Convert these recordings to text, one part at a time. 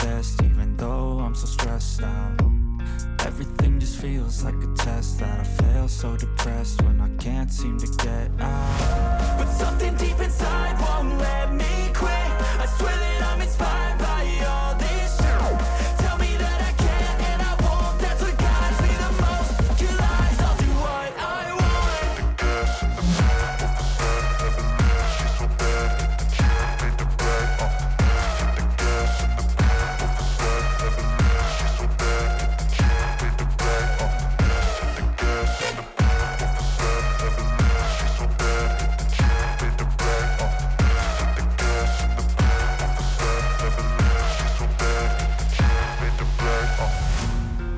best, even though I'm so stressed out. Everything just feels like a test that I fail, so depressed when I can't seem to get out. But something deep inside won't let me quit. I swear that I'm inspired by all this shit. Tell me that I can and I won't. That's what guides me the most. Your lies, I'll do what I want. The gas in the back of the set, never leave. She's so bad that the chick made the bag. The gas in the back of the set, never leave. She's so bad that the chick made the bag. The gas in the back of the set, never leave. She's so bad that the chick made the bag. The gas in the back of the set, never leave. She's so bad that the chick made the bag.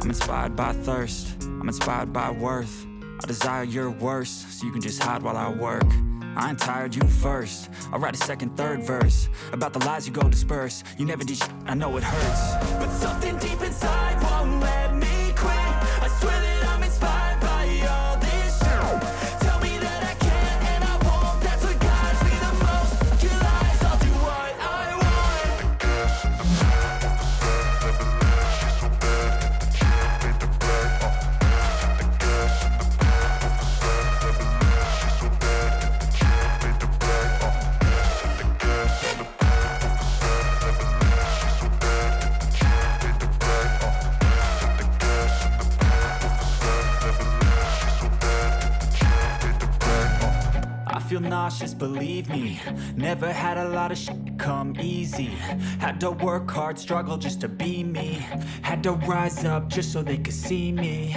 I'm inspired by thirst, I'm inspired by worth. I desire your worst, so you can just hide while I work. I ain't tired, you first. I'll write a second, third verse about the lies you go disperse. You never did shit, I know it hurts. But something deep inside won't let me quit. I swear that I'm inspired by all this shit. Tell me that I can and I won't. That's what guides me the most. Your lies, I'll do what I want. The gas in the back of the set, never leave. She's so bad that the chick made the bag. The gas in the back of the set, never leave. She's so bad that the chick made the bag. The gas in the back of the set, never leave. She's so bad that the chick made the bag. The gas in the back of the set, never leave. She's so bad that the chick made the bag. I feel nauseous, believe me. Never had a lot of shit come easy. Had to work hard, struggle just to be me. Had to rise up just so they could see me.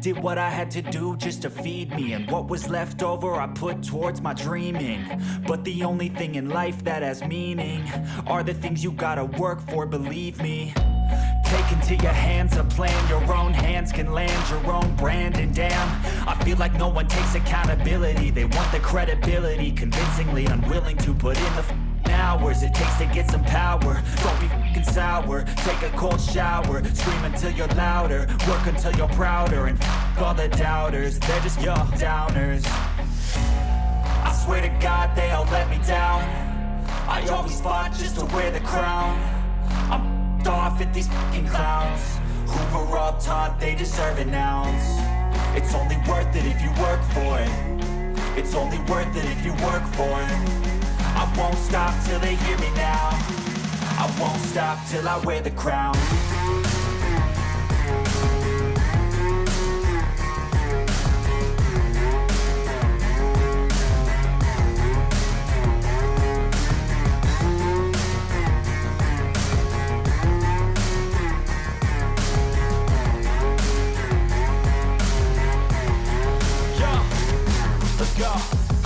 Did what I had to do just to feed me, and what was left over I put towards my dreaming. But the only thing in life that has meaning are the things you gotta work for, believe me. Take into your hands a plan, your own hands can land your own brand. And damn, I feel like no one takes accountability. They want the credibility, convincingly unwilling to put in the hours it takes to get some power. Don't be fucking sour, take a cold shower. Scream until you're louder, work until you're prouder. And all the doubters, they're just your downers. I swear to God they all let me down. I always fought just to wear the crown. I'm off at these fucking clowns who were all taught they deserve an ounce. It's only worth it if you work for it. It's only worth it if you work for it. I won't stop till they hear me now. I won't stop till I wear the crown.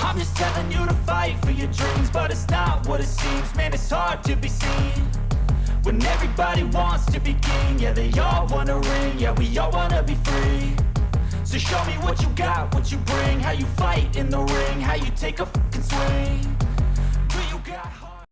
I'm just telling you to fight for your dreams, but it's not what it seems. Man, it's hard to be seen when everybody wants to be king. Yeah, they all wanna ring, yeah, we all wanna be free. So show me what you got, what you bring, how you fight in the ring, how you take a fucking swing.